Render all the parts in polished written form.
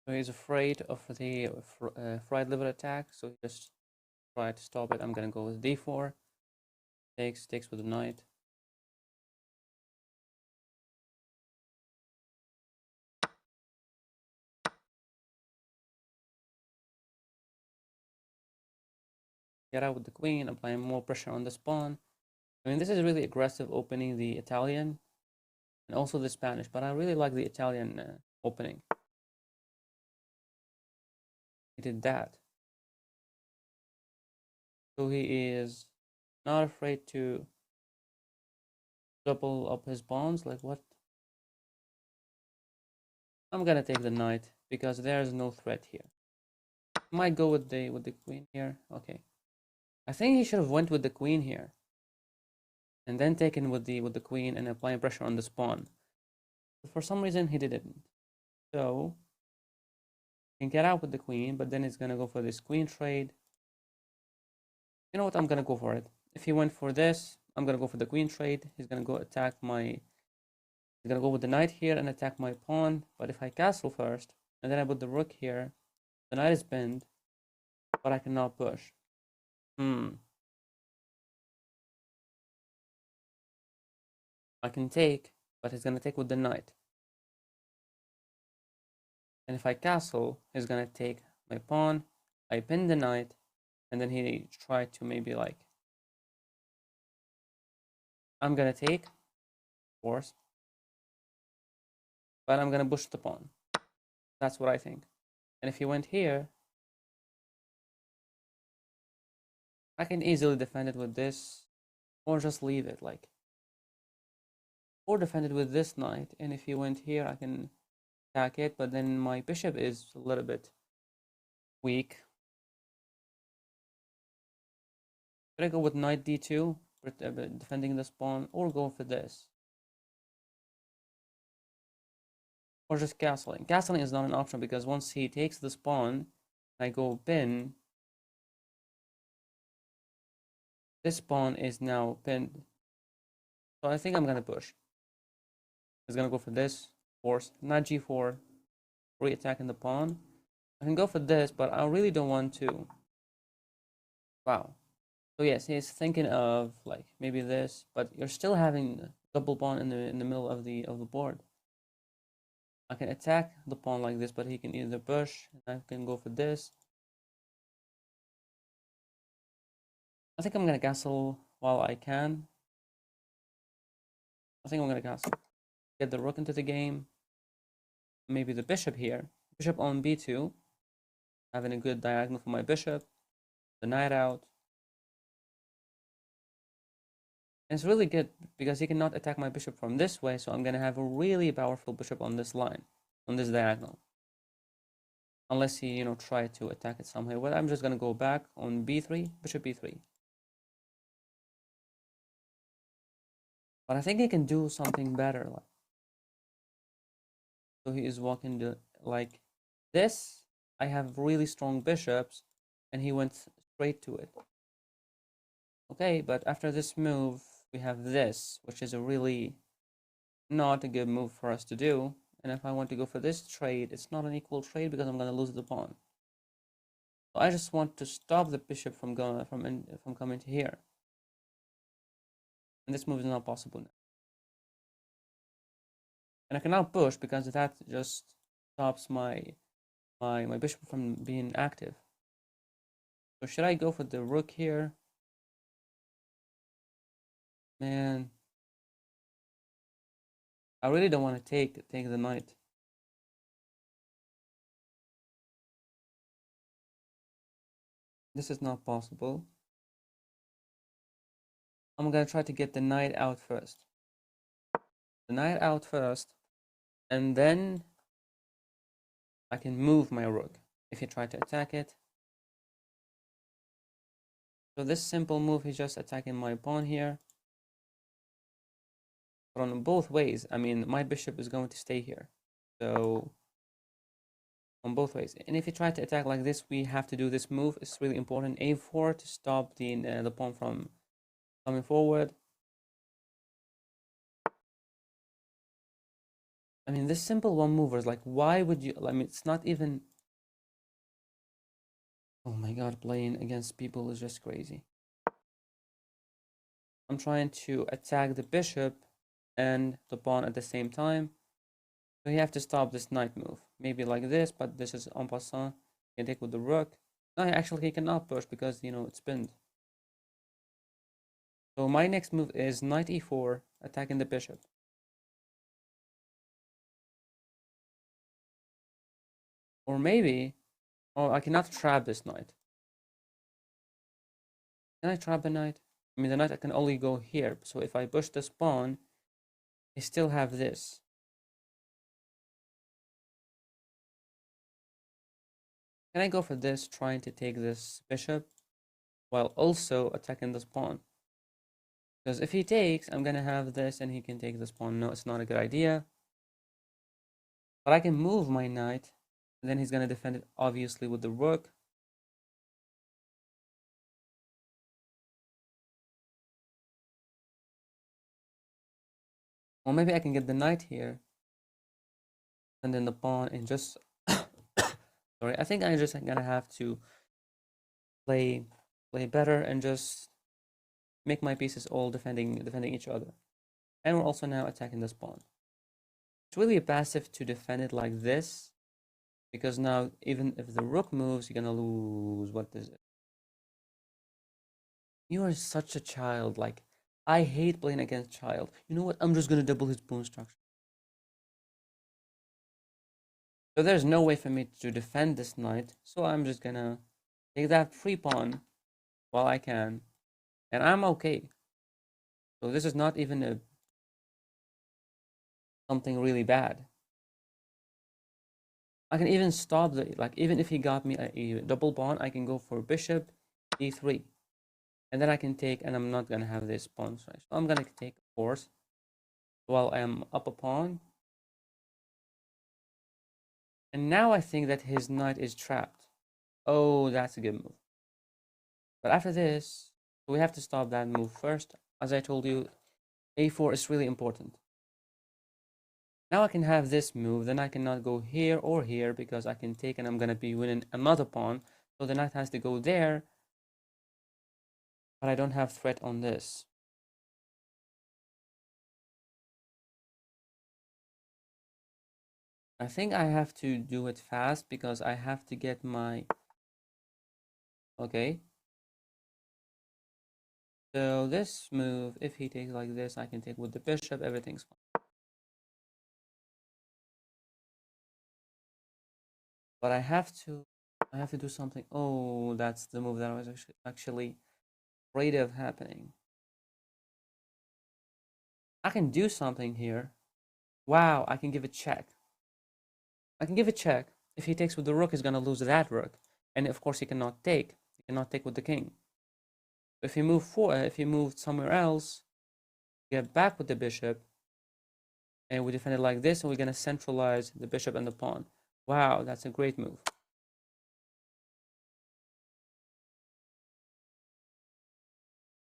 So he's afraid of the fried liver attack, so he just tried to stop it. I'm gonna go with d4. Takes with the knight. Get out with the queen, applying more pressure on this pawn. I mean, this is really aggressive opening the Italian and also the Spanish, but I really like the Italian opening. He did that. So he is not afraid to double up his pawns. Like what? I'm gonna take the knight because there's no threat here. Might go with the queen here. Okay. I think he should have went with the queen here. And then taken with the queen and applying pressure on this pawn. But for some reason he didn't. So he can get out with the queen, but then he's gonna go for this queen trade. You know what? I'm gonna go for it. If he went for this, I'm gonna go for the queen trade. He's gonna go attack my. He's gonna go with the knight here and attack my pawn. But if I castle first, and then I put the rook here, the knight is pinned, but I cannot push. I can take, but he's gonna take with the knight. And if I castle, he's gonna take my pawn. I pin the knight, and then he tried to maybe like. I'm gonna take, of course, but I'm gonna push the pawn. That's what I think. And if he went here, I can easily defend it with this, or just leave it like, or defend it with this knight. And if he went here, I can attack it, but then my bishop is a little bit weak. Should I go with knight d2, defending this pawn, or go for this? Or just castling. Castling is not an option because once he takes this pawn, I go pin. This pawn is now pinned. So I think I'm gonna push. He's gonna go for this, force, not g4, re-attacking the pawn. I can go for this, but I really don't want to. Wow. So yes, he's thinking of like maybe this, but you're still having double pawn in the middle of the board. I can attack the pawn like this, but he can either push, and I can go for this. I think I'm gonna castle while I can. I think I'm gonna castle. Get the rook into the game. Maybe the bishop here. Bishop on b2. Having a good diagonal for my bishop. The knight out. And it's really good because he cannot attack my bishop from this way, so I'm gonna have a really powerful bishop on this line, on this diagonal. Unless he, try to attack it somehow. Well, I'm just gonna go back on b3, bishop b3. But I think he can do something better. So he is walking like this. I have really strong bishops, and he went straight to it. Okay, but after this move, we have this, which is a really not a good move for us to do. And if I want to go for this trade, it's not an equal trade because I'm going to lose the pawn. So I just want to stop the bishop from coming to here. And this move is not possible now. And I can now push because that just stops my bishop from being active. So should I go for the rook here? Man, I really don't want to take the knight. This is not possible. I'm gonna try to get the knight out first. The knight out first, and then I can move my rook if you try to attack it. So this simple move, he's just attacking my pawn here. But on both ways, I mean, my bishop is going to stay here. So on both ways. And if you try to attack like this, we have to do this move. It's really important. A4 to stop the pawn from coming forward. I mean, this simple one mover is like, why would you? I mean, it's not even. Oh my god, playing against people is just crazy. I'm trying to attack the bishop and the pawn at the same time. So you have to stop this knight move. Maybe like this, but this is en passant. You can take with the rook. No, actually he cannot push because, you know, it's pinned. So my next move is knight e4, attacking the bishop. Or maybe, oh, I cannot trap this knight. Can I trap the knight? I mean, the knight I can only go here. So if I push this pawn, I still have this. Can I go for this, trying to take this bishop, while also attacking this pawn? Because if he takes, I'm gonna have this and he can take this pawn. No, it's not a good idea. But I can move my knight, and then he's gonna defend it obviously with the rook. Or maybe I can get the knight here, and then the pawn and just sorry, I think I just gonna have to play better and just make my pieces all defending each other. And we're also now attacking this pawn. It's really passive to defend it like this, because now even if the rook moves, you're gonna lose. What is it? You are such a child. Like, I hate playing against child. You know what? I'm just gonna double his pawn structure. So there's no way for me to defend this knight. So I'm just gonna take that free pawn while I can, and I'm okay. So this is not even something really bad. I can even stop the, like, even if he got me a double pawn, I can go for bishop e3. And then I can take, and I'm not gonna have this pawn. So I'm gonna take, of course, while I'm up a pawn. And now I think that his knight is trapped. Oh, that's a good move. But after this, we have to stop that move first. As I told you, a4 is really important. Now I can have this move, then I cannot go here or here because I can take and I'm gonna be winning another pawn. So the knight has to go there, but I don't have threat on this. I think I have to do it fast because I have to get my... Okay. So this move, if he takes like this, I can take with the bishop, everything's fine. But I have to do something. Oh, that's the move that I was actually afraid of happening. I can do something here. Wow, I can give a check. I can give a check. If he takes with the rook, he's gonna lose that rook. And of course he cannot take. He cannot take with the king. If he moved somewhere else, get back with the bishop, and we defend it like this, and we're gonna centralize the bishop and the pawn. Wow, that's a great move.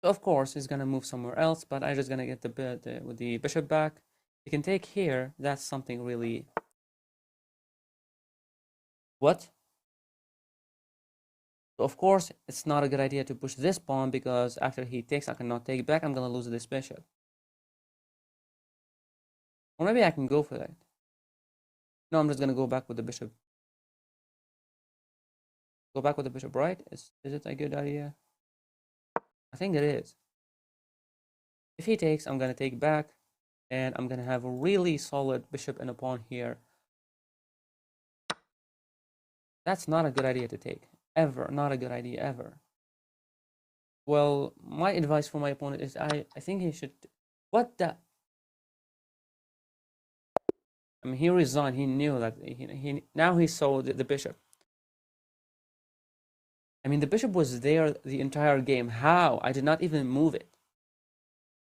So of course he's gonna move somewhere else, but I'm just gonna get with the bishop back. You can take here. That's something really... What? So of course it's not a good idea to push this pawn because after he takes, I cannot take back. I'm gonna lose this bishop. Or maybe I can go for that. No, I'm just gonna go back with the bishop. Go back with the bishop, right? Is it a good idea? I think it is. If he takes, I'm gonna take back, and I'm gonna have a really solid bishop and a pawn here. That's not a good idea to take. Ever. Not a good idea, ever. Well, my advice for my opponent is I think he should... What the... I mean, he resigned. He knew that now he saw the bishop. I mean, the bishop was there the entire game. How? I did not even move it.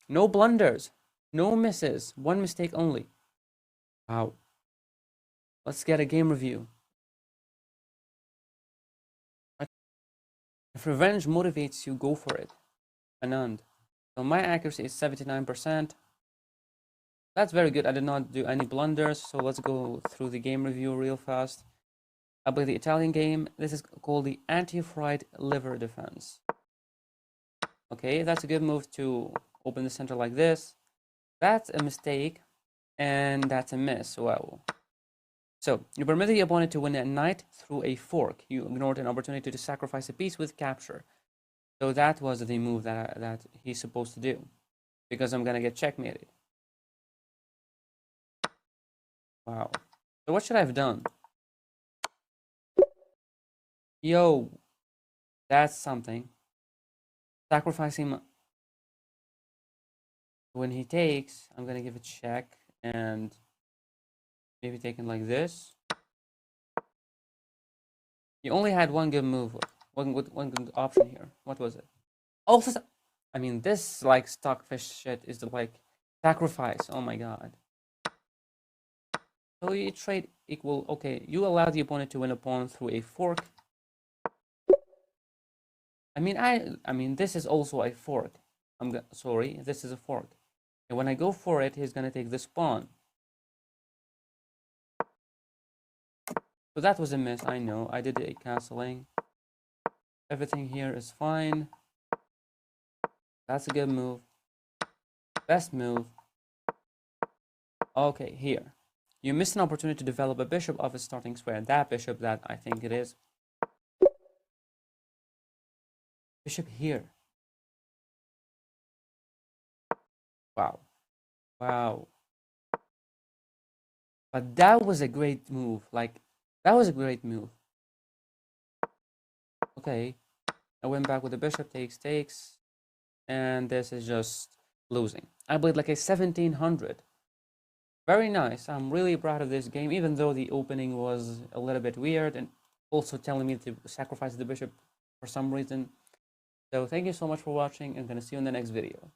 No blunders. No misses. One mistake only. Wow. Let's get a game review. If revenge motivates you, go for it. Anand. So my accuracy is 79%. That's very good. I did not do any blunders, so let's go through the game review real fast. I play the Italian game. This is called the anti-fried liver defense. Okay, that's a good move to open the center like this. That's a mistake, and that's a miss. Wow. So, you permit the opponent to win a knight through a fork. You ignored an opportunity to sacrifice a piece with capture. So that was the move that he's supposed to do, because I'm gonna get checkmated. Wow. So what should I have done? Yo, that's something. Sacrificing when he takes, I'm gonna give a check and maybe taking like this. You only had one good move, one good option here. What was it? Also, I mean, this like stockfish shit is the like sacrifice. Oh my god. So you trade equal. Okay, you allow the opponent to win a pawn through a fork. I mean, this is also a fork. Sorry, this is a fork. And when I go for it, he's gonna take this pawn. So that was a miss. I know. I did a canceling. Everything here is fine. That's a good move. Best move. Okay, here. You missed an opportunity to develop a bishop of a starting square. That bishop that I think it is. Bishop here. Wow. Wow. But that was a great move. Like, that was a great move. Okay. I went back with the bishop, takes. And this is just losing. I played like a 1700. Very nice. I'm really proud of this game, even though the opening was a little bit weird and also telling me to sacrifice the bishop for some reason. So thank you so much for watching. I'm going to see you in the next video.